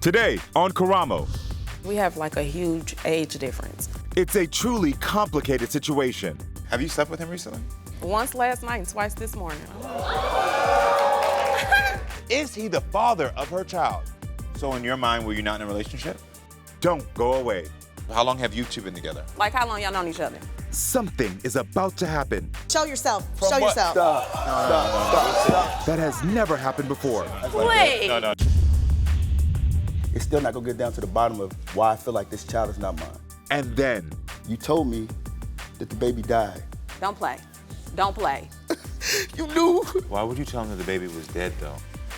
Today on Karamo, We have like a huge age difference. it's a truly complicated situation. Have you slept with him recently? Once last night and twice this morning. Is he the father of her child? So in your mind, were you not in a relationship? Don't go away. How long have you two been together? Like how long y'all known each other? Something is about to happen Show yourself. From Show what? yourself. that has never happened before. Wait. No. It's still not gonna get down to the bottom of why I feel like this child is not mine. And then, You told me that the baby died. Don't play. Don't play. You knew. Why would you tell him that the baby was dead, though?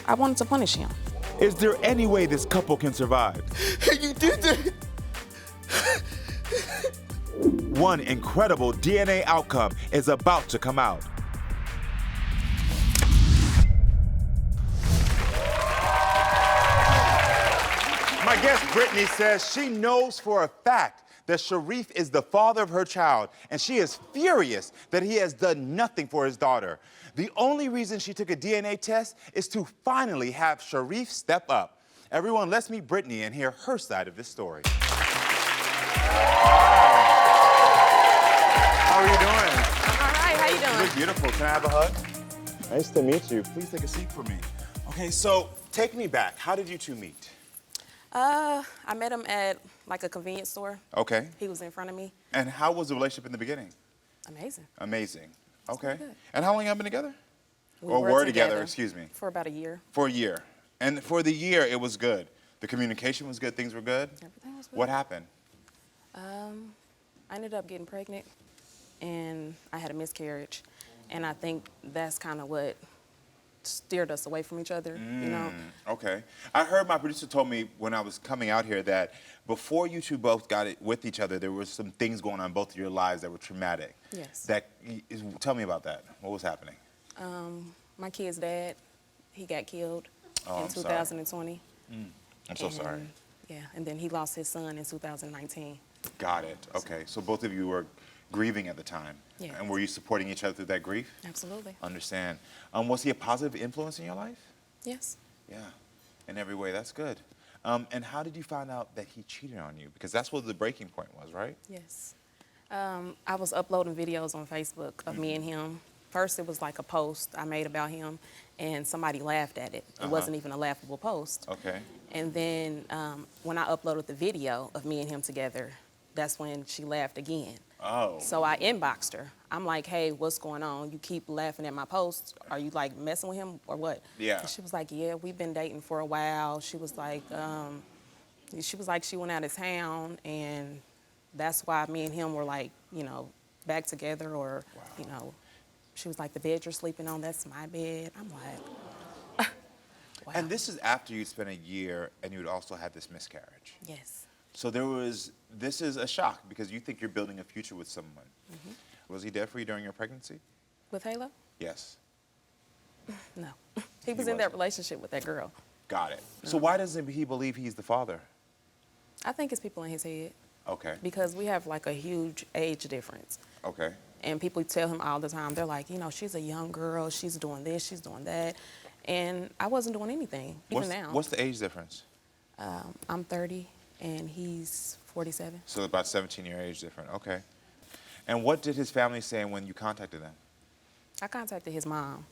I wanted to punish him. is there any way this couple can survive? You did that. One incredible DNA outcome is about to come out. My guest, Brittany, says she knows for a fact that Sharif is the father of her child, and she is furious that he has done nothing for his daughter. The only reason she took a DNA test is to finally have Sharif step up. Everyone, let's meet Brittany and hear her side of this story. How are you doing? All right, how you You doing? look beautiful. Can I have a hug? Nice to meet you. Please take a seat for me. Okay, so take me back. How did you two meet? I met him at like a convenience store. Okay. He was in front of me. And how was the relationship in the beginning? Amazing. Amazing. Okay. pretty good. And how long y'all been together? We Or were together, excuse me. For about a year. For a year. And for the year, it was good. The communication was good. Things were good. Everything was good. What happened? I ended up getting pregnant and I had a miscarriage. And I think that's kind of what steered us away from each other, you know? Okay. I heard my producer told me when I was coming out here that before you two both got it with each other, there were some things going on in both of your lives that were traumatic. Yes. Tell me about that. What was happening? My kid's dad, he got killed Oh, in I'm sorry. 2020. I'm so sorry. And, yeah, and then he lost his son in 2019. Got it. Okay. So both of you were grieving at the time. Yeah. And were you supporting each other through that grief? Absolutely. Understand. Was he a positive influence in your life? Yes. Yeah. In every way, that's good. And how did you find out that he cheated on you? Because that's what the breaking point was, right? Yes. I was uploading videos on Facebook of me and him. First, it was like a post I made about him, and somebody laughed at it. It wasn't even a laughable post. Okay. And then when I uploaded the video of me and him together, that's when she laughed again. Oh. So I inboxed her. I'm like, hey, what's going on? You keep laughing at my posts. Are you like messing with him or what? Yeah. And she was like, yeah, we've been dating for a while. She was like, she went out of town, and that's why me and him were like, you know, back together, or, you know, she was like, the bed you're sleeping on, that's my bed. I'm like, wow. And this is after you spent a year and you'd also had this miscarriage. Yes. So this is a shock because you think you're building a future with someone. Was he there for you during your pregnancy? With Halo? Yes. No. He was in that relationship with that girl. Got it. So why doesn't he believe he's the father? I think it's people in his head Okay. because we have like a huge age difference. Okay. And people tell him all the time, they're like, you know, she's a young girl, she's doing this, she's doing that. And I wasn't doing anything, even now. What's the age difference? I'm 30 and he's 47. So about 17-year age difference. Okay. And what did his family say when you contacted them? I contacted his mom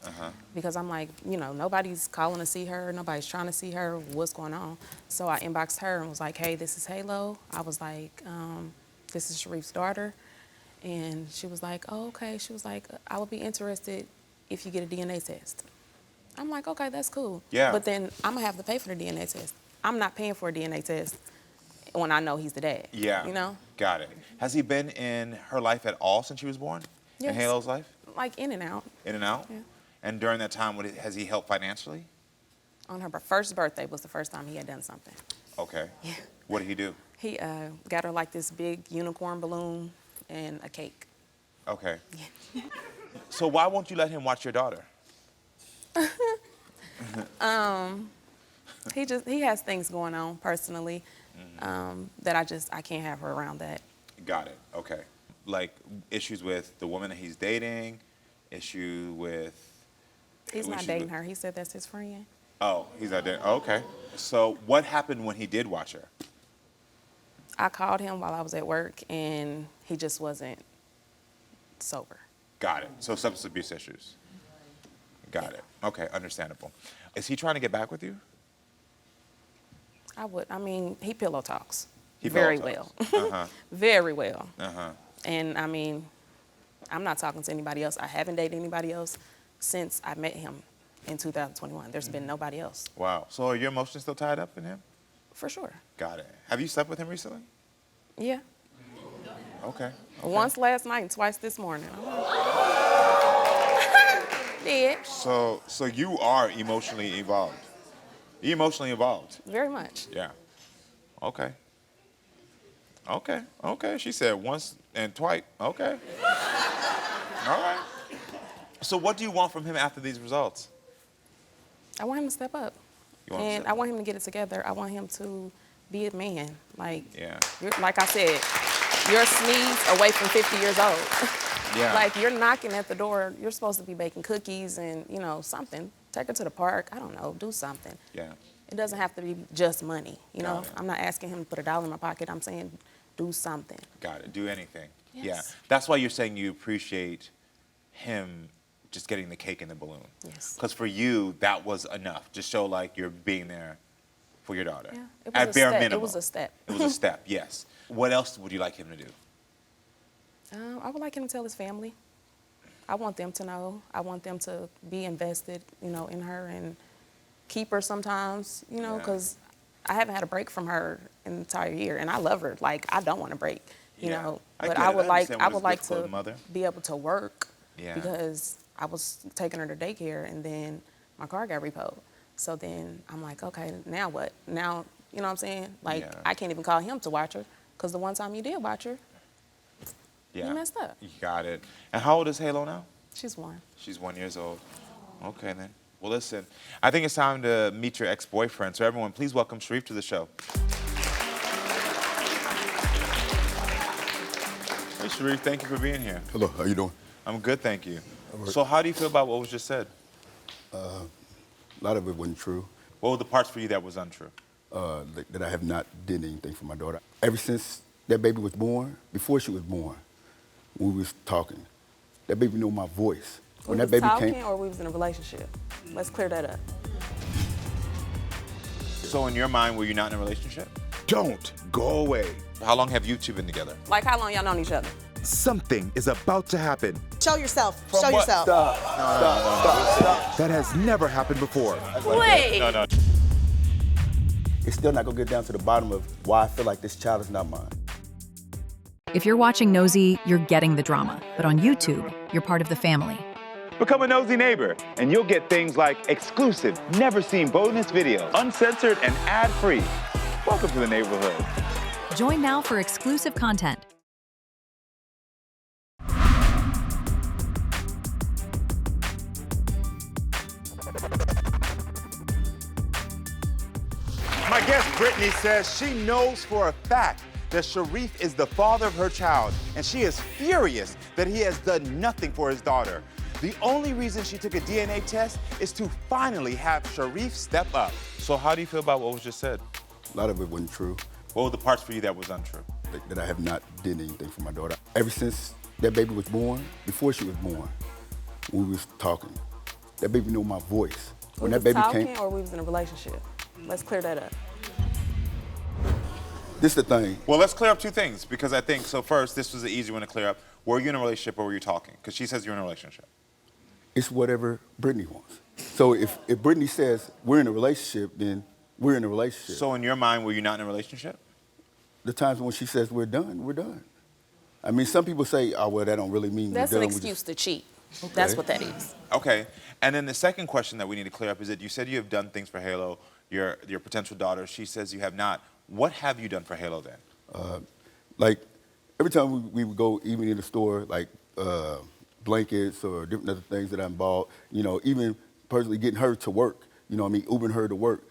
because I'm like, you know, nobody's calling to see her, nobody's trying to see her, what's going on? So I inboxed her and was like, hey, this is Halo. I was like, this is Sharif's daughter. And she was like, oh, okay. She was like, I would be interested if you get a DNA test. I'm like, okay, that's cool. Yeah. But then I'm gonna have to pay for the DNA test. I'm not paying for a DNA test when I know he's the dad. Yeah. You know? Got it. Has he been in her life at all since she was born? Yes. In Halo's life? Like in and out. In and out? Yeah. And during that time, has he helped financially? On her first birthday was the first time he had done something. Okay. Yeah. What did he do? He got her like this big unicorn balloon and a cake. Okay. Yeah. So why won't you let him watch your daughter? He has things going on personally that I can't have her around that. Got it. Okay. Like issues with the woman that he's dating, issue with... He's not issues dating with- her. He said that's his friend. Oh, he's not there. Okay. So what happened when he did watch her? I called him while I was at work, and he just wasn't sober. Got it. So substance abuse issues. Got it. Okay, understandable. Is he trying to get back with you? I mean, he pillow talks. He very pillow well. talks. Uh-huh. Very well. Uh-huh. And I mean, I'm not talking to anybody else. I haven't dated anybody else since I met him in 2021. There's been nobody else. Wow. So are your emotions still tied up in him? For sure. Got it. Have you slept with him recently? Yeah. Okay. Once last night and twice this morning. Did. So you are emotionally evolved. You emotionally evolved. Very much. Yeah. Okay. Okay. She said once and twice. Okay. All right. So what do you want from him after these results? I want him to step up. You want him to And step I want him to get it together. I want him to be a man. Like, Yeah. like I said, you're a sneeze away from 50 years old. Yeah. Like, you're knocking at the door. You're supposed to be baking cookies and, something. Take her to the park. I don't know. Do something. Yeah. It doesn't have to be just money. You know, Got it. I'm not asking him to put $1 in my pocket. I'm saying do something. Got it. Do anything. Yes. Yeah. That's why you're saying you appreciate him just getting the cake and the balloon. Yes. Because for you, that was enough. Just show like you're being there for your daughter. Yeah. It was At a bare step. minimum. It was a step. It was a step, yes. What else would you like him to do? I would like him to tell his family. I want them to know. I want them to be invested, in her and keep her sometimes, Yeah. because I haven't had a break from her an entire year, and I love her. Like, I don't want to break, Yeah. I But get I it. would I like, understand I what would is like difficult, to mother. be able to work Yeah. because I was taking her to daycare, and then my car got repoed. So then I'm like, okay, now what? Now, you know what I'm saying? Like, Yeah. I can't even call him to watch her because the one time you did watch her, Yeah. you messed up. You got it. And how old is Halo now? She's 1. She's 1 year old. Okay, then. Well, listen, I think it's time to meet your ex-boyfriend. So everyone, please welcome Sharif to the show. Hey, Sharif, thank you for being here. Hello, how you doing? I'm good, thank you. right. So how do you feel about what was just said? A lot of it wasn't true. What were the parts for you that was untrue? That I have not did anything for my daughter. Ever since that baby was born, before she was born, when we was talking, that baby knew my voice. When We that was baby talking came, or we was in a relationship? Let's clear that up. So in your mind, were you not in a relationship? Don't go away. How long have you two been together? Like, how long y'all known each other? Something is about to happen Show yourself. From Show what? yourself. that has never happened before. Wait. No. it's still not gonna get down to the bottom of why I feel like this child is not mine. If you're watching Nosey, you're getting the drama. But on YouTube, you're part of the family. Become a nosy neighbor, and you'll get things like exclusive, never-seen bonus videos, uncensored and ad-free. Welcome to the neighborhood. Join now for exclusive content. My guest Brittany says she knows for a fact that Sharif is the father of her child, and she is furious that he has done nothing for his daughter. The only reason she took a DNA test is to finally have Sharif step up. So how do you feel about what was just said? A lot of it wasn't true. What were the parts for you that was untrue? That I have not did anything for my daughter. Ever since that baby was born, before she was born, when we was talking, that baby knew my voice. When we that was baby talking came, or we was in a relationship? Let's clear that up. this the thing. Well, let's clear up two things, because I think, so first, this was the easy one to clear up. Were you in a relationship or were you talking? Because she says you're in a relationship. It's whatever Brittany wants. So if Brittany says we're in a relationship, then we're in a relationship. So in your mind, were you not in a relationship? The times when she says we're done, we're done. I mean, some people say, oh, well, that don't really mean That's we're an done. excuse to cheat. That's what that is. Okay. And then the second question that we need to clear up is that you said you have done things for Halo, your potential daughter. She says you have not. What have you done for Halo then? Like, every time we would go, even in the store, like blankets or different other things that I bought, even personally getting her to work, Ubering her to work,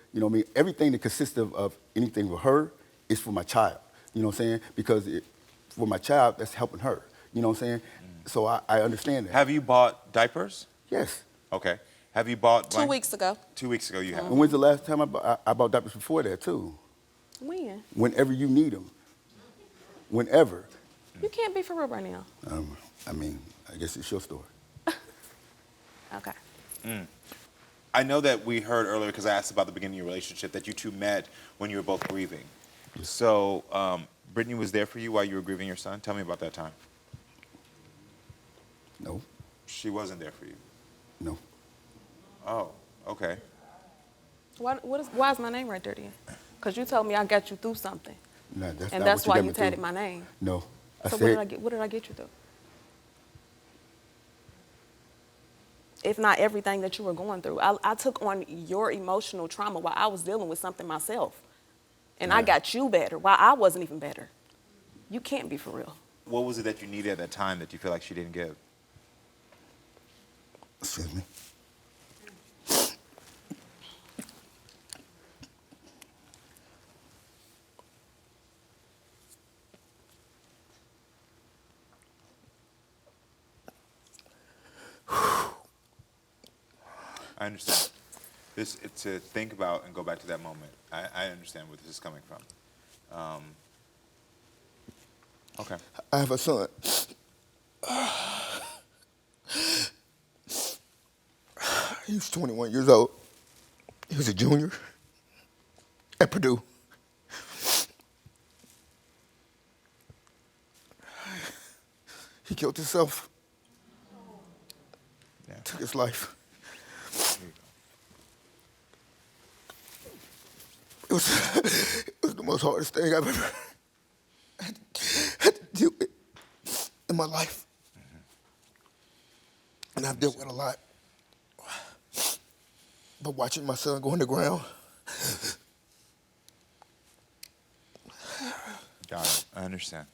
everything that consists of anything with her is for my child, you know what I'm saying? Because for my child, that's helping her, you know what I'm saying? So I understand that. Have you bought diapers? Yes. Okay. Have you bought 2 weeks ago. 2 weeks ago you have. And when's the last time I bought diapers before that, too? When? Whenever you need them. Whenever. You can't be for real right now. I mean, I guess it's your story. Okay. I know that we heard earlier, because I asked about the beginning of your relationship, that you two met when you were both grieving. Yes. So Brittany was there for you while you were grieving your son? Tell me about that time. No. She wasn't there for you? No. Oh, okay. Why is my name right there then? Because you told me I got you through something. No, that's And not that's what why you you got me tatted through. my name. No. So what did I get you through? If not everything that you were going through. I took on your emotional trauma while I was dealing with something myself. And I got you better while I wasn't even better. You can't be for real. What was it that you needed at that time that you feel like she didn't give? Excuse me. I understand. To think about and go back to that moment. I understand where this is coming from. Okay. I have a son. He's 21 years old. He was a junior at Purdue. He killed himself. Yeah. Took his life. It was the most hardest thing I've ever had to deal with in my life. And I've dealt with a lot. But watching my son go on the ground. Got it. I understand.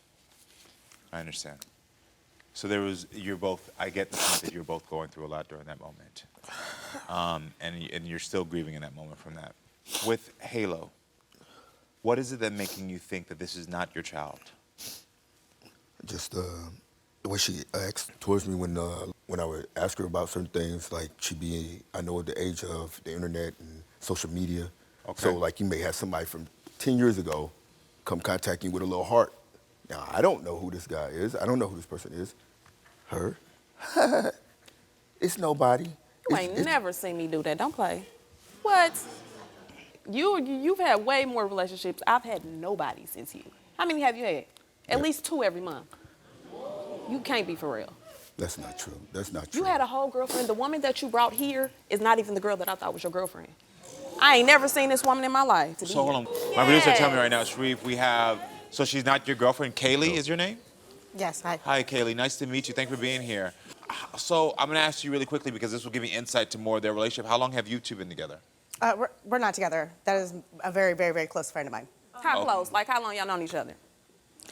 So I get the point that you're both going through a lot during that moment. And you're still grieving in that moment from that. With Halo, what is it that making you think that this is not your child? Just the way she acts towards me when I would ask her about certain things, like I know at the age of the internet and social media. Okay. So like you may have somebody from 10 years ago come contact you with a little heart. Now, I don't know who this guy is. I don't know who this person is. Her. It's nobody. You ain't never seen me do that. Don't play. What? You've had way more relationships. I've had nobody since you. How many have you had? At least 2 every month. You can't be for real. That's not true. That's not true. You had a whole girlfriend. The woman that you brought here is not even the girl that I thought was your girlfriend. I ain't never seen this woman in my life. So hold on. My producer tell me right now, Sharif, so she's not your girlfriend. Kaylee is your name? Yes, hi. Hi, Kaylee. Nice to meet you. Thank you for being here. So I'm going to ask you really quickly because this will give me insight to more of their relationship. How long have you two been together? We're not together. That is a very, very, very close friend of mine. How close? Like how long y'all known each other?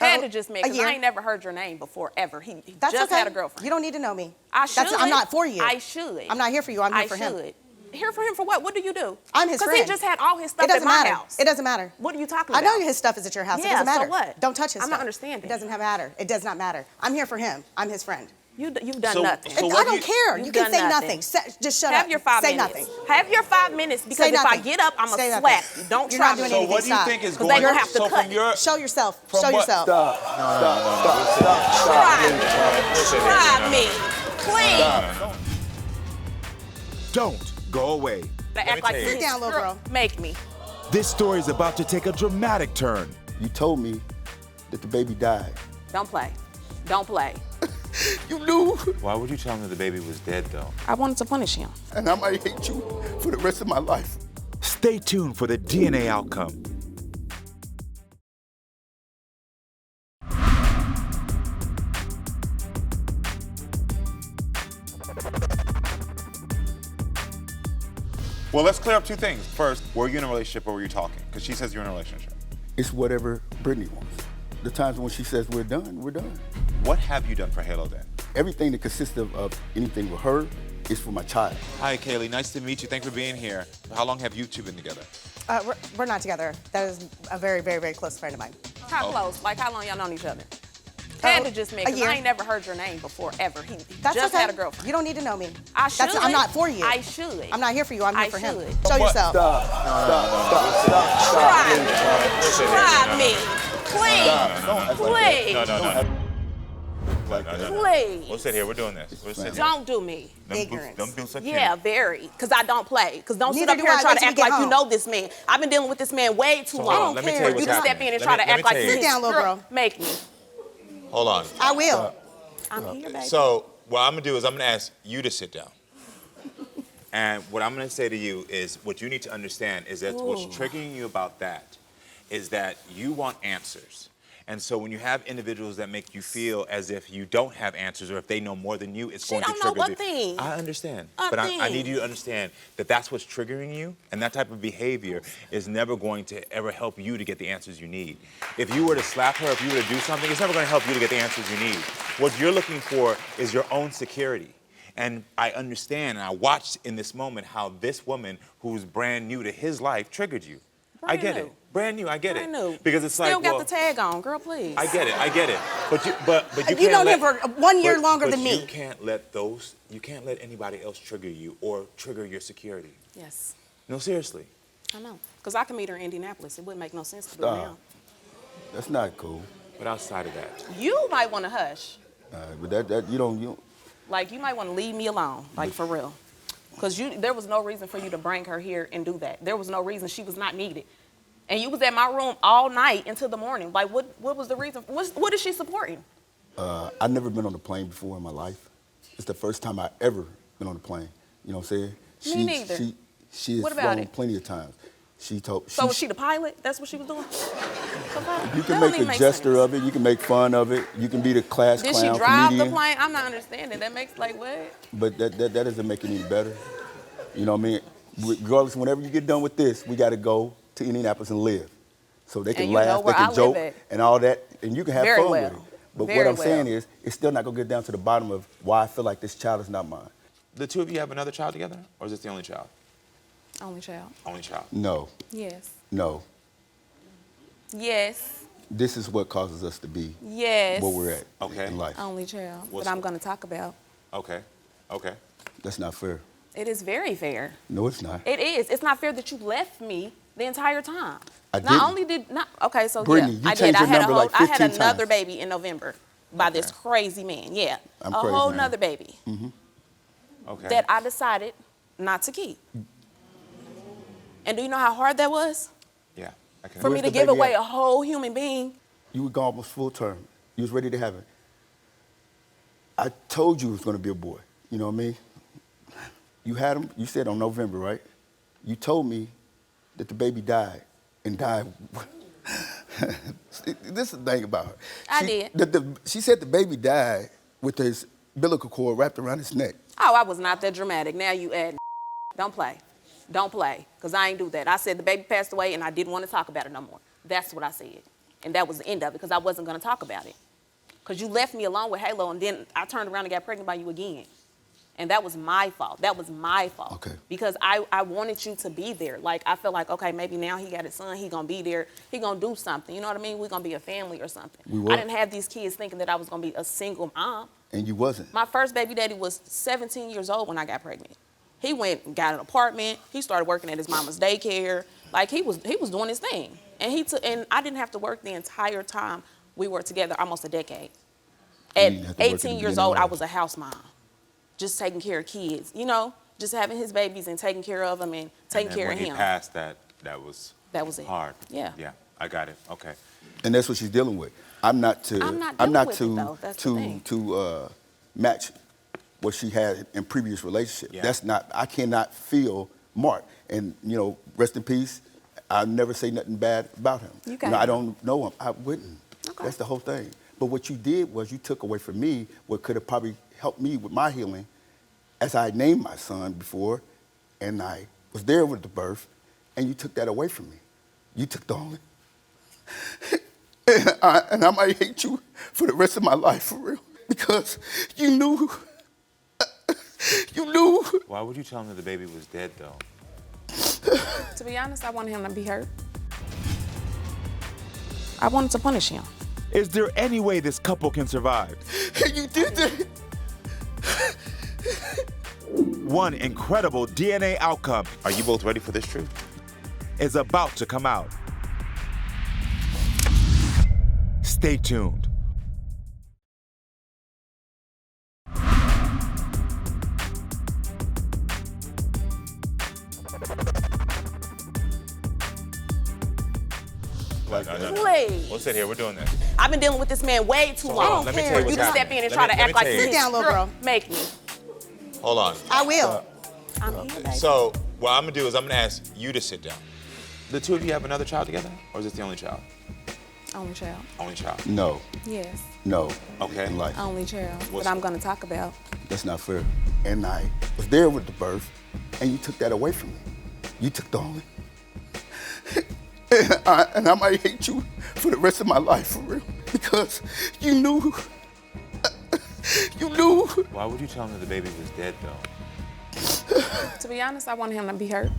Had to just make, a because year. I ain't never heard your name before, ever. He That's just okay. had a girlfriend. You don't need to know me. I should. I'm not for you. I should. I'm not here for you. I'm here for him. I should. Here for him for what? What do you do? I'm his friend. Because he just had all his stuff It doesn't at my matter. house. It doesn't matter. What are you talking I about? know his stuff is at your house. Yeah, It doesn't matter. so what? Don't touch his I'm stuff. not understanding. It doesn't matter. It does not matter. I'm here for him. I'm his friend. You've done So- nothing. so I what do don't you- care. You've You can done say nothing. nothing. Just shut up. Have your 5 say minutes. nothing. Have your 5 minutes because Say if I nothing. get up, I'm Say going to nothing. slap you. Don't You're try not me. doing So anything. what do you Stop. think is 'Cause going they on? gonna have to So cut from it. your... Show yourself. From Show what- yourself. Try me. Please. Don't go away. They act like Sit down, little girl. Make me. This story is about to take a dramatic turn. You told me that the baby died. Don't play. Don't play. You knew. Why would you tell me the baby was dead, though? I wanted to punish him. And I might hate you for the rest of my life. Stay tuned for the DNA outcome. Well, let's clear up 2 things. First, were you in a relationship or were you talking? Because she says you're in a relationship. It's whatever Brittany wants. The times when she says we're done, we're done. What have you done for Halo then? Everything that consists of anything with her is for my child. Hi, Kaylee. Nice to meet you. Thanks for being here. How long have you two been together? We're not together. That is a very, very, very close friend of mine. How close? Like how long y'all known each other? Had to just make, A because year. I ain't never heard your name before, ever. He That's just okay. had a girlfriend. You don't need to know me. I should. I'm not for you. I should. I'm not here for you. I'm here I for him. should. Show yourself. Try me. Please. No. Please. We'll sit here. We're doing this. We'll sit here. Don't do me. Ignorance. Don't do such Yeah, very. Because I don't play. Because don't sit Neither up do here and I. try Wait to till we act get like you home. know this man. I've been dealing with this man way too long. Let me care. tell you what's You can step happening. in and Let try me- to let act me like tell you. this Sit down, little bro. Make me. Hold on. I will. I'm here, baby. So what I'm gonna do is I'm gonna ask you to sit down. And what I'm gonna say to you is what you need to understand is that what's triggering you about that is that you want answers. And so when you have individuals that make you feel as if you don't have answers or if they know more than you, it's going to don't trigger know a you. thing. I understand. A But I need thing. you to understand that that's what's triggering you, and that type of behavior is never going to ever help you to get the answers you need. If you were to slap her, if you were to do something, it's never going to help you to get the answers you need. What you're looking for is your own security. And I understand, and I watched in this moment how this woman who's brand new to his life triggered you. I Brand get new. it. Brand new, I get Brand it. new. Because it's Still like, got well, the tag on, girl, please. I get it. But you can't You've known let, him for 1 year longer but than me. You can't let anybody else trigger you or trigger your security. Yes, No, seriously. I know. Because I can meet her in Indianapolis. It wouldn't make no sense to do it Stop. now. That's not cool. But outside of that, You might want to hush. But that you don't. Like, you might want to leave me alone, like, for real. Because there was no reason for you to bring her here and do that. There was no reason. She was not needed. And you was at my room all night until the morning. Like, what was the reason? What is she supporting? I've never been on a plane before in my life. It's the first time I ever been on a plane. You know what I'm saying? Me neither. She has What about flown it? plenty of times. So was she the pilot? That's what she was doing? You can make a gesture of it. You can make fun of it. You can be the class Did she clown drive comedian. the plane? I'm not understanding. That makes, like, what? But that doesn't make it any better. You know what I mean? Regardless, whenever you get done with this, we got to go to Indianapolis and live. So they can And you know laugh, they where I can live joke, at. and all that, and you can have Very fun well. with it. But Very what I'm saying well. is, it's still not going to get down to the bottom of why I feel like this child is not mine. the two of you have another child together, or is this the only child? Only child. Only child. No, Yes. no. Yes. This is what causes us to be Yes. where we're at Okay. in life. Only child. What's But I'm the- going to talk about. Okay. That's not fair. It is very fair. No, it's not. It is. It's not fair that you left me the entire time. I Not didn't. only did not. Okay, so Brittany, yeah, you I did. changed I your had a number whole. like I had 15 another times. baby in November by this crazy man. Yeah, I'm a crazy whole now. nother baby Okay. that I decided not to keep. And do you know how hard that was Yeah. I can. for me Where's to the give baby away at? a whole human being? You were gone almost full term. You was ready to have it. I told you it was going to be a boy. You know what I mean? You had him, you said on November, right? You told me that the baby died and died. This is the thing about her. I did. She said the baby died with his umbilical cord wrapped around his neck. Oh, I was not that dramatic. Now you add. Don't play. Don't play. Because I ain't do that. I said the baby passed away and I didn't want to talk about it no more. That's what I said. And that was the end of it because I wasn't going to talk about it. Because you left me alone with Halo and then I turned around and got pregnant by you again. And that was my fault. That was my fault. Okay. Because I wanted you to be there. Like, I felt like, okay, maybe now he got his son. He going to be there. He going to do something. You know what I mean? We're going to be a family or something. We were. I didn't have these kids thinking that I was going to be a single mom. And you wasn't. My first baby daddy was 17 years old when I got pregnant. He went and got an apartment. He started working at his mama's daycare. Like, he was doing his thing. And I didn't have to work the entire time we were together, almost a decade. At You didn't have to work at the 18 years beginning old, of I life. was a house mom, just taking care of kids, you know, just having his babies and taking care of them and taking care of When he him. passed that was. That was it. Hard. Yeah. Yeah. I got it. Okay. And that's what she's dealing with. I'm not to I'm not dealing with it, though. That's the thing. to match what she had in previous relationships. Yeah. That's not. I cannot feel Mark. And you know, rest in peace. I never say nothing bad about him. You know, can't. I don't know him. I wouldn't. Okay. That's the whole thing. But what you did was you took away from me what could have probably helped me with my healing, as I named my son before, and I was there with the birth, and you took that away from me. You took the only. and I might hate you for the rest of my life, for real, because you knew. You knew. Why would you tell him that the baby was dead, though? To be honest, I wanted him to be hurt. I wanted to punish him. Is there any way this couple can survive? You did that. One incredible DNA outcome Are you both ready for this truth? is about to come out. Stay tuned. No. Please. We'll sit here. We're doing this. I've been dealing with this man way too long. Let me tell you For what's you to step happening. in and Let try me- to let act me like tell you. this Sit down, little bro. make me. Hold on. I will. I'm here, baby. So what I'm gonna do is I'm gonna ask you to sit down. The two of you have another child together, or is this the only child? Only child. Only child. No, Yes. no. Okay. In life. Only child. What's- But I'm going to talk about. That's not fair. And I was there with the birth, and you took that away from me. You took the only. And I might hate you for the rest of my life, for real. Because you knew. You knew. Why would you tell him that the baby was dead, though? To be honest, I wanted him to be hurt.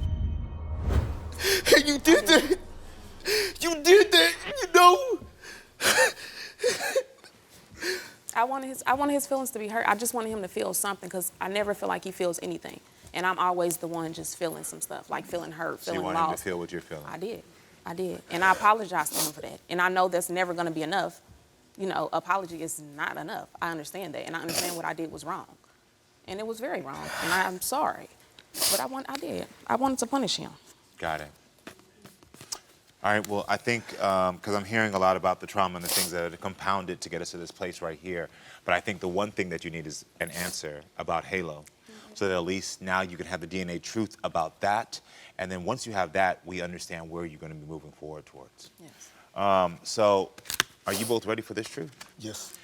And you did that. You did that, you know. I wanted his feelings to be hurt. I just wanted him to feel something because I never feel like he feels anything. And I'm always the one just feeling some stuff, like feeling hurt, So you feeling want him to lost. feel what you're feeling. I did. And I apologize to him for that. And I know that's never going to be enough. You know, apology is not enough. I understand that. And I understand what I did was wrong. And it was very wrong. And I'm sorry. But I did. I wanted to punish him. Got it. All right, well, I think, because I'm hearing a lot about the trauma and the things that are compounded to get us to this place right here, but I think the one thing that you need is an answer about Halo, so that at least now you can have the DNA truth about that, and then once you have that, we understand where you're going to be moving forward towards. Yes. So, are you both ready for this truth? Yes.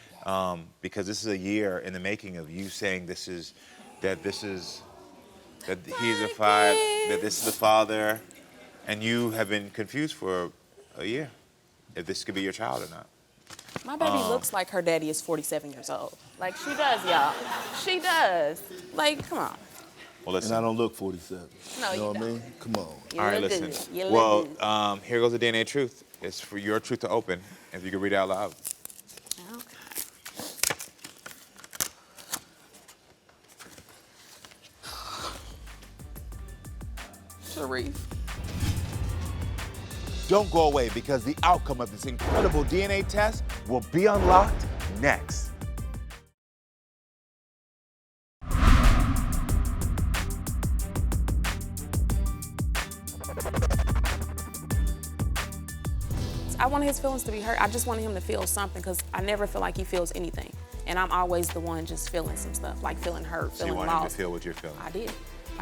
Because this is a year in the making of you saying that he's the father, that this is the father, and you have been confused for a year if this could be your child or not. My baby looks like her daddy is 47 years old. Like, she does, y'all. She does. Like, come on. Well, listen. And I don't look 47. No, you know you what I don't. mean? Come on. You All right, look listen. good. You look Well, good. here goes the DNA truth. It's for your truth to open, if you could read it out loud. Okay. Sharif. Don't go away because the outcome of this incredible DNA test will be unlocked next. I wanted his feelings to be hurt. I just wanted him to feel something because I never feel like he feels anything. And I'm always the one just feeling some stuff, like feeling hurt, So you feeling want him to lost. feel what you're feeling. I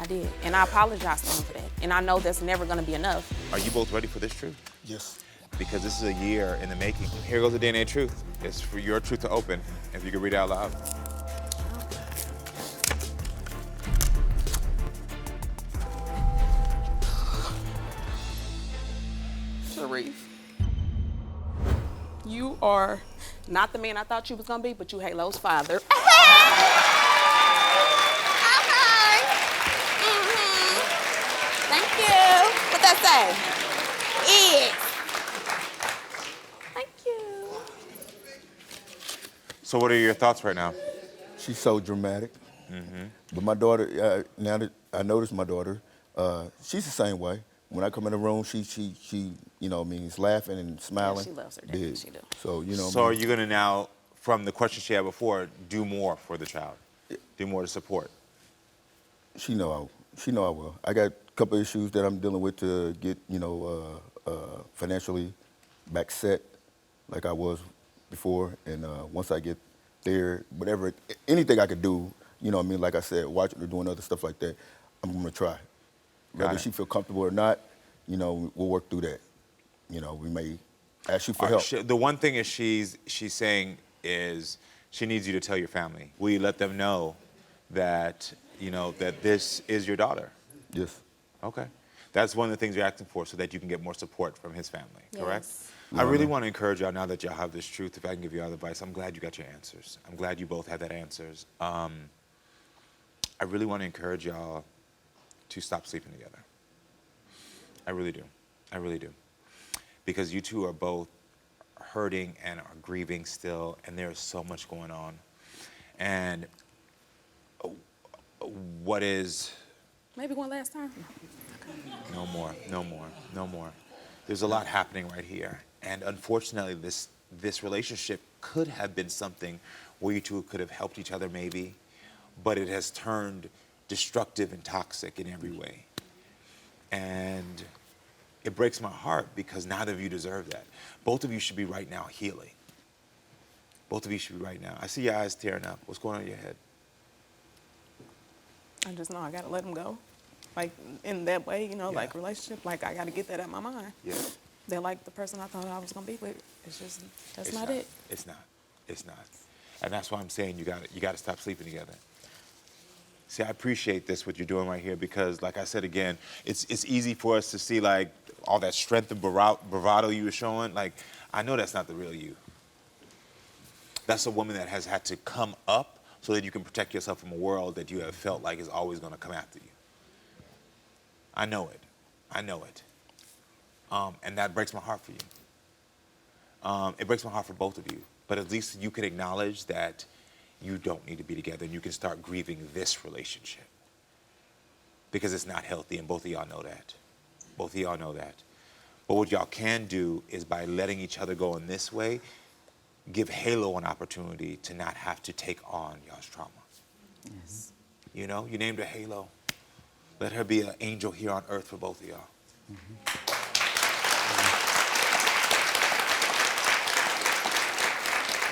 did. And I apologize to him for that. And I know that's never going to be enough. Are you both ready for this truth? Yes. Because this is a year in the making. Here goes the DNA truth. It's for your truth to open, if you could read it out loud. Sharif, you are not the man I thought you was going to be, but you Halo's father. Okay. Thank you. What that say? It. Thank you. So what are your thoughts right now? She's so dramatic. But my daughter, now that I notice my daughter, she's the same way. When I come in the room, she you know, is laughing and smiling. she loves her daddy, Big. she do. So, you know. So are you gonna now, from the question she had before, do more for the child? Do more to support? She know I will. I got a couple issues that I'm dealing with to get, you know, financially back set like I was before. And once I get there, whatever, anything I could do, you know what I mean? Like I said, watching her doing other stuff like that, I'm gonna try. Whether it. she feel comfortable or not, you know, we'll work through that. You know, we may ask you for All right, help. the one thing is she's saying is she needs you to tell your family. Will you let them know that, you know, that this is your daughter? Yes. Okay. That's one of the things you're asking for so that you can get more support from his family, correct? Yes. I really want to encourage y'all now that y'all have this truth, if I can give you all advice, I'm glad you got your answers. I'm glad you both had that answers. I really want to encourage y'all to stop sleeping together. I really do. I really do. Because you two are both hurting and are grieving still, and there is so much going on. And what is... Maybe one last time. No more, no more, no more. There's a lot happening right here. And unfortunately, this relationship could have been something where you two could have helped each other maybe, but it has turned destructive and toxic in every way. And it breaks my heart because neither of you deserve that. Both of you should be right now healing. Both of you should be right now. I see your eyes tearing up. What's going on in your head? I just know I gotta let him go. Like, in that way, you know, Yeah. like relationship, like I gotta get that out of my mind. Yeah. They're like the person I thought I was gonna be with. It's just, that's It's not it. It's not. It's not. And that's why I'm saying you gotta stop sleeping together. See, I appreciate this, what you're doing right here, because like I said again, it's easy for us to see like all that strength and bravado you were showing. Like, I know that's not the real you. That's a woman that has had to come up so that you can protect yourself from a world that you have felt like is always gonna come after you. I know it. I know it. And that breaks my heart for you. It breaks my heart for both of you. But at least you can acknowledge that you don't need to be together and you can start grieving this relationship. Because it's not healthy and both of y'all know that. Both of y'all know that. But what y'all can do is by letting each other go in this way, give Halo an opportunity to not have to take on y'all's trauma. Yes. You know, you named her Halo. Let her be an angel here on earth for both of y'all.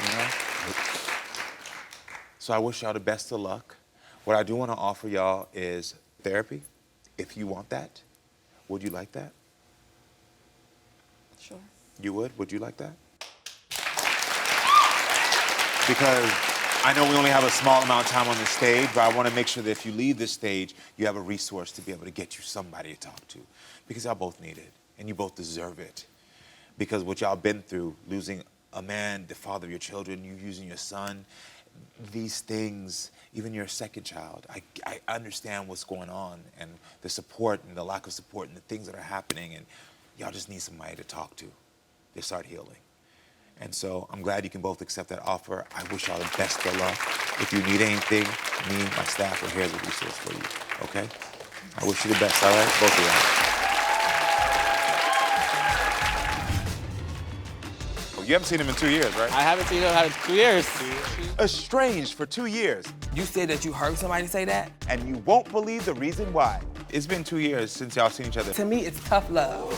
You know? So I wish y'all the best of luck. What I do want to offer y'all is therapy, if you want that. Would you like that? Sure. You would? Would you like that? Because I know we only have a small amount of time on the stage, but I want to make sure that if you leave this stage, you have a resource to be able to get you somebody to talk to. Because y'all both need it, and you both deserve it. Because what y'all been through, losing a man, the father of your children, you using your son, these things, even your second child, I understand what's going on and the support and the lack of support and the things that are happening, and y'all just need somebody to talk to start healing. And so I'm glad you can both accept that offer. I wish y'all the best of luck. If you need anything, me, my staff are here as a resource for you, okay? I wish you the best, all right? Both of y'all. Well, you haven't seen him in 2 years, right? I haven't seen him in 2 years. Estranged for 2 years, You said that you heard somebody say that? and you won't believe the reason why. It's been 2 years since y'all seen each other. To me, it's tough love.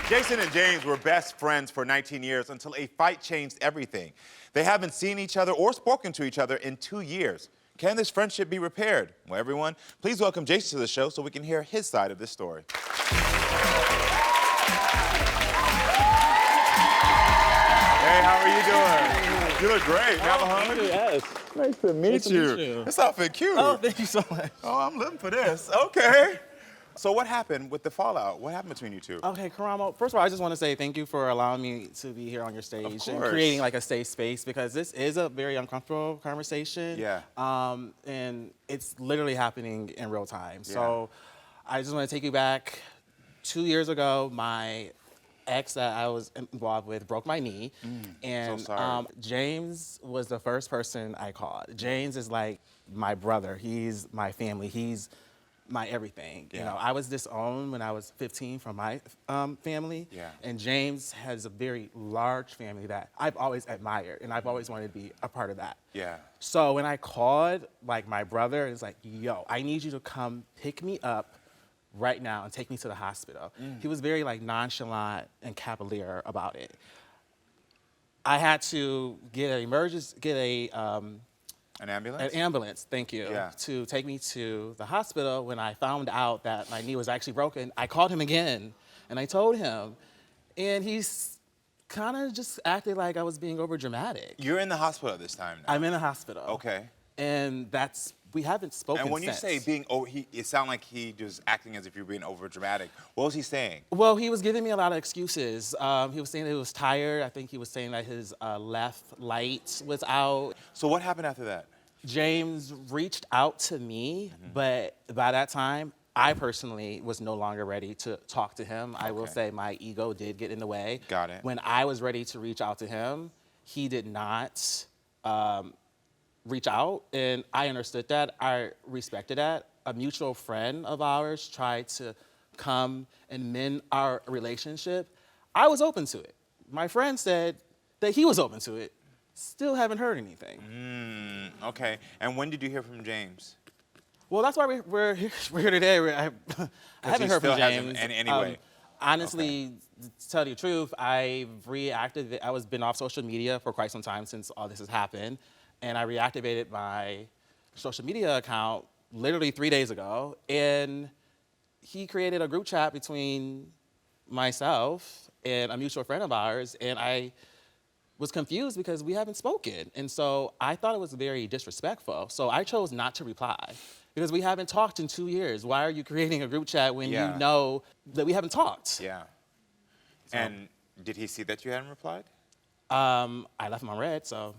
Jason and James were best friends for 19 years until a fight changed everything. They haven't seen each other or spoken to each other in 2 years. Can this friendship be repaired? Well, everyone, please welcome Jason to the show so we can hear his side of this story. Hey, how are you doing? You look great. Have a hug? Yes. Nice to meet you. This outfit cute. Oh, thank you so much. Oh, I'm living for this. Okay. So what happened with the fallout? What happened between you two? Okay, Karamo, first of all, I just want to say thank you for allowing me to be here on your stage and course. creating like a safe space because this is a very uncomfortable conversation. Yeah. And it's literally happening in real time. So I just want to take you back 2 years ago, my ex that I was involved with broke my knee. And so sorry. James was the first person I called. James is like my brother. He's my family. He's my everything. You Yeah. know, I was disowned when I was 15 from my family. Yeah. And James has a very large family that I've always admired, and I've always wanted to be a part of that. Yeah. So when I called, like, my brother, it's like, yo, I need you to come pick me up right now and take me to the hospital. He was very, like, nonchalant and cavalier about it. I had to get An ambulance? an ambulance, thank you, Yeah. to take me to the hospital. When I found out that my knee was actually broken, I called him again, and I told him, and he's kind of just acted like I was being over dramatic. You're in the hospital this time now. I'm in a hospital. Okay. And that's We haven't spoken And when you since. say being over, it sounded like he just acting as if you're being over dramatic. What was he saying? Well, he was giving me a lot of excuses. He was saying that he was tired. I think he was saying that his left light was out. So what happened after that? James reached out to me, but by that time, I personally was no longer ready to talk to him. I will say my ego did get in the way. Got it. When I was ready to reach out to him, he did not reach out, and I understood that. I respected that. A mutual friend of ours tried to come and mend our relationship. I was open to it. My friend said that he was open to it. Still haven't heard anything. Okay. And when did you hear from James? Well, that's why we're here today. I haven't heard from James. Anyway. Honestly, to tell you the truth, I've reactivated. I was been off social media for quite some time since all this has happened, and I reactivated my social media account literally 3 days ago. And he created a group chat between myself and a mutual friend of ours, and I was confused because we haven't spoken. And so I thought it was very disrespectful. So I chose not to reply because we haven't talked in 2 years. Why are you creating a group chat when you know that we haven't talked? Yeah. And did he see that you hadn't replied? I left him on red, so.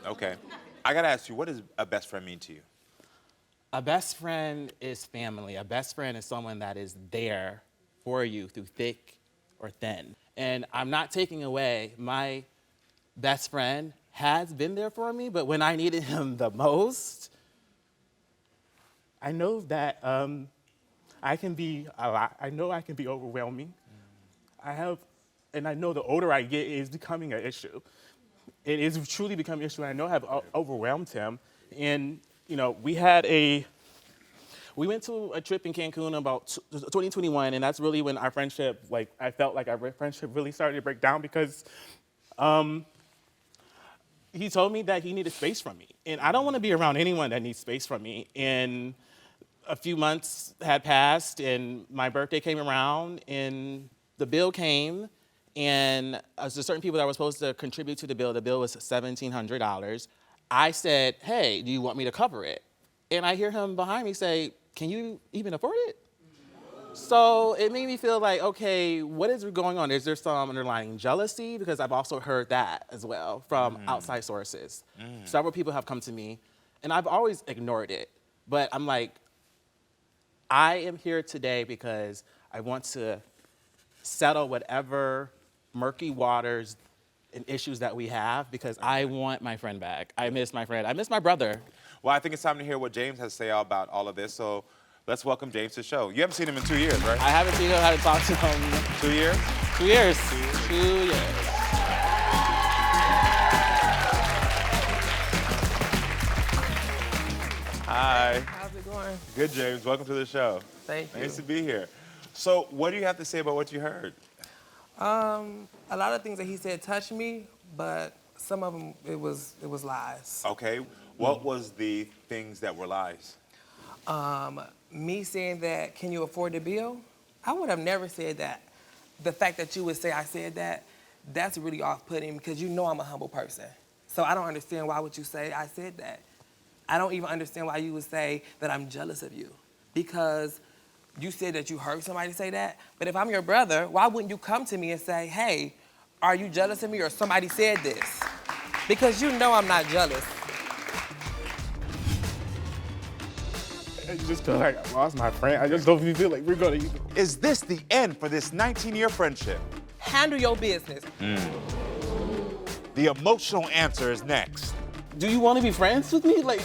Okay. I gotta ask you, what does a best friend mean to you? A best friend is family. A best friend is someone that is there for you through thick or thin. And I'm not taking away my best friend has been there for me, but when I needed him the most, I know that I can be a lot. I know I can be overwhelming. And I know the older I get, it's becoming an issue. It is truly becoming an issue. I know I've overwhelmed him. And, you know, we went to a trip in Cancun about 2021, and that's really when our friendship, I felt like our friendship really started to break down because he told me that he needed space from me. And I don't want to be around anyone that needs space from me. And a few months had passed, and my birthday came around, and the bill came, and as there's certain people that were supposed to contribute to the bill was $1,700. I said, hey, do you want me to cover it? And I hear him behind me say, can you even afford it? So it made me feel like, okay, what is going on? Is there some underlying jealousy? Because I've also heard that as well from outside sources. Several people have come to me, and I've always ignored it. But I'm like, I am here today because I want to settle whatever murky waters and issues that we have because I want my friend back. I miss my friend. I miss my brother. Well, I think it's time to hear what James has to say about all of this. So let's welcome James to the show. You haven't seen him in 2 years, right? I haven't seen him. I haven't talked to him. 2 years? 2 years. 2 years. Hi. How's it going? Good, James. Welcome to the show. Thank you. Nice to be here. So what do you have to say about what you heard? A lot of things that he said touched me, but some of them, it was lies. Okay. What was the things that were lies? Me saying that, can you afford the bill? I would have never said that. The fact that you would say I said that, that's really off-putting because you know I'm a humble person. So I don't understand why would you say I said that. I don't even understand why you would say that I'm jealous of you because you said that you heard somebody say that. But if I'm your brother, why wouldn't you come to me and say, hey, are you jealous of me or somebody said this? Because you know I'm not jealous. I just feel like I lost my friend. I just don't feel like we're gonna. Is this the end for this 19-year friendship? Handle your business. The emotional answer is next. Do you want to be friends with me? Like.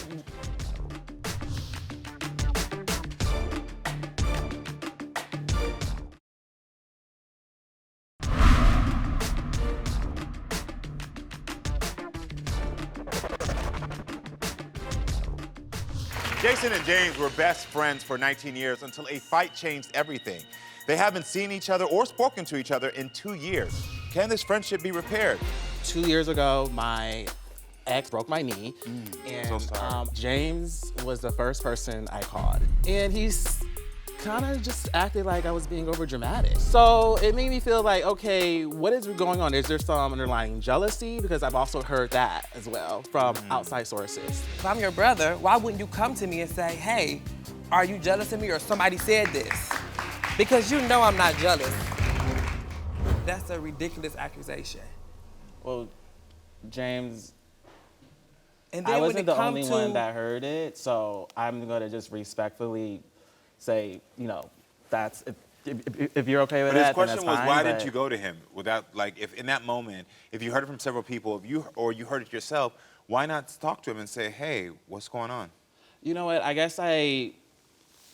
Jason and James were best friends for 19 years until a fight changed everything. They haven't seen each other or spoken to each other in 2 years. Can this friendship be repaired? 2 years ago, my ex broke my knee, and so sorry. James was the first person I called. And he's kind of just acted like I was being over dramatic. So it made me feel like, okay, what is going on? Is there some underlying jealousy? Because I've also heard that as well from outside sources. If I'm your brother, why wouldn't you come to me and say, hey, are you jealous of me or somebody said this? Because you know I'm not jealous. That's a ridiculous accusation. Well, James, And then I when wasn't it the come only to, one that heard it, so I'm gonna just respectfully say, you know, that's, if you're okay with But his that, then question that's was, fine, why but- didn't you go to him without, like, if in that moment, if you heard it from several people, or you heard it yourself, why not talk to him and say, hey, what's going on? You know what, I guess I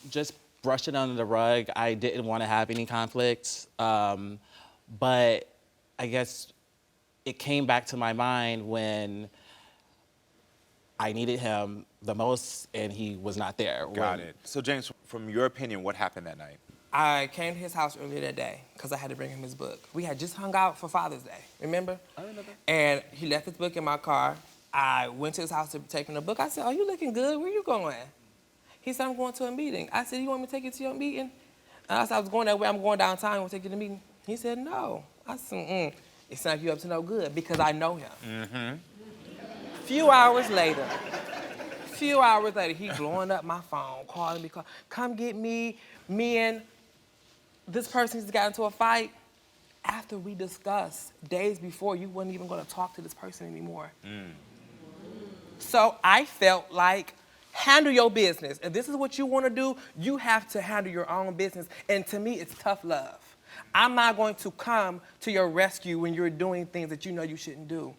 just brushed it under the rug. I didn't want to have any conflicts, but I guess it came back to my mind when I needed him the most and he was not there. Got it. So James, from your opinion, what happened that night? I came to his house earlier that day because I had to bring him his book. We had just hung out for Father's Day, remember? I remember. And he left his book in my car. I went to his house to take him the book. I said, oh, you looking good. Where you going? He said, I'm going to a meeting. I said, you want me to take you to your meeting? And I said, I was going that way. I'm going downtown. You want to take you to the meeting? He said, no. I said, it sounds like you up to no good because I know him. Few hours later, he blowing up my phone, calling me, come get me. Me and this person just got into a fight. After we discussed days before, you weren't even going to talk to this person anymore. So I felt like, handle your business. If this is what you want to do, you have to handle your own business. And to me, it's tough love. I'm not going to come to your rescue when you're doing things that you know you shouldn't do.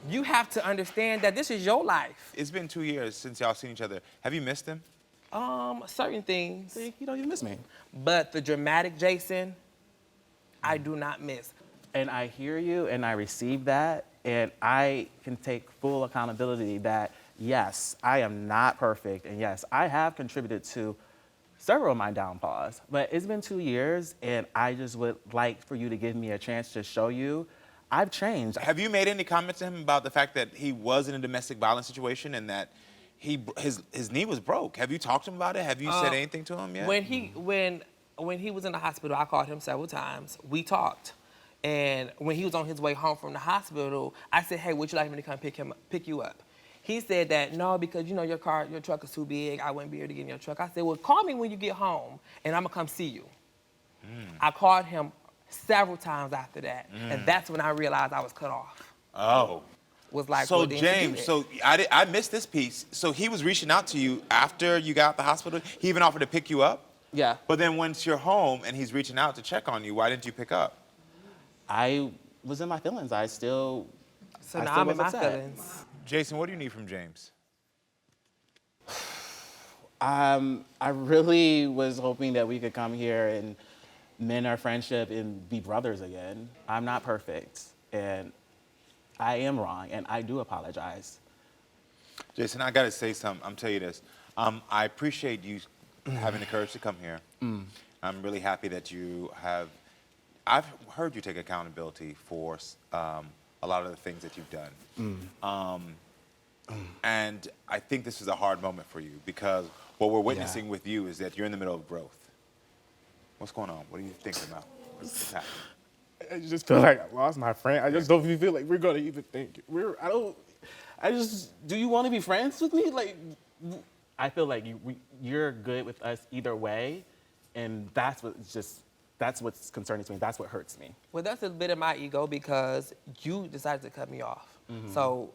You have to understand that this is your life. It's been 2 years since y'all seen each other. Have you missed him? Certain things. See, you don't even miss me. But the dramatic Jason, I do not miss. And I hear you and I receive that, and I can take full accountability that, yes, I am not perfect, and yes, I have contributed to several of my downfalls, but it's been 2 years, and I just would like for you to give me a chance to show you I've changed. Have you made any comments to him about the fact that he was in a domestic violence situation and that his knee was broke? Have you talked to him about it? Have you said anything to him yet? When he was in the hospital, I called him several times. We talked. And when he was on his way home from the hospital, I said, hey, would you like me to come pick you up? He said that, no, because you know your truck is too big. I wouldn't be able to get in your truck. I said, well, call me when you get home and I'm gonna come see you. I called him several times after that. And that's when I realized I was cut off. Oh. Was like, So well, then you do James, it. so I missed this piece. So he was reaching out to you after you got out the hospital? He even offered to pick you up? Yeah. But then once you're home and he's reaching out to check on you, why didn't you pick up? I was in my feelings. I still So I now still I'm in was my upset. feelings. Jason, what do you need from James? I really was hoping that we could come here and mend our friendship and be brothers again. I'm not perfect, and I am wrong, and I do apologize. Jason, I gotta say something. I'm telling you this. I appreciate you having the courage to come here. I'm really happy that you have. I've heard you take accountability for a lot of the things that you've done. And I think this is a hard moment for you because what we're witnessing with you is that you're in the middle of growth. What's going on? What are you thinking about? What's happening? I just feel like I lost my friend. I just don't feel like we're gonna even think. Do you want to be friends with me? Like, I feel like you're good with us either way, and that's what's concerning to me. That's what hurts me. Well, that's a bit of my ego because you decided to cut me off. So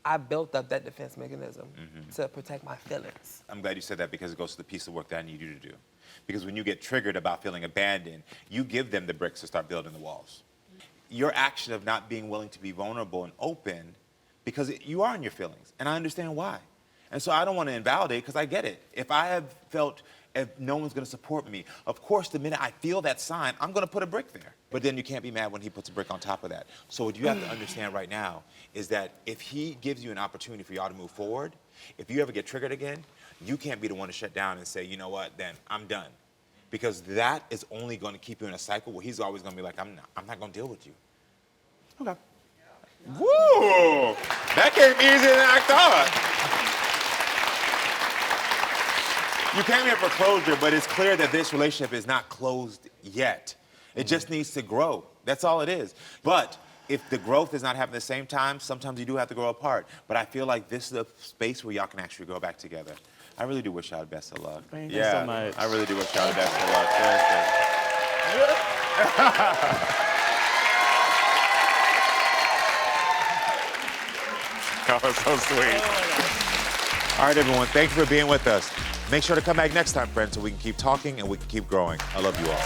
I built up that defense mechanism to protect my feelings. I'm glad you said that because it goes to the piece of work that I need you to do. Because when you get triggered about feeling abandoned, you give them the bricks to start building the walls. Your action of not being willing to be vulnerable and open, because you are in your feelings, and I understand why. And so I don't want to invalidate, because I get it. If I have felt if no one's going to support me, of course, the minute I feel that sign, I'm going to put a brick there. But then you can't be mad when he puts a brick on top of that. So what you have to understand right now is that if he gives you an opportunity for y'all to move forward, if you ever get triggered again, you can't be the one to shut down and say, you know what, then I'm done. Because that is only going to keep you in a cycle where he's always going to be like, I'm not going to deal with you. Okay. Woo! That came easier than I thought. You came here for closure, but it's clear that this relationship is not closed yet. It just needs to grow. That's all it is. But if the growth is not happening at the same time, sometimes you do have to grow apart. But I feel like this is a space where y'all can actually grow back together. I really do wish y'all the best of luck. Thank you so much. I really do wish y'all the best of luck. Seriously. That was so sweet. All right, everyone, thank you for being with us. Make sure to come back next time, friends, so we can keep talking and we can keep growing. I love you all.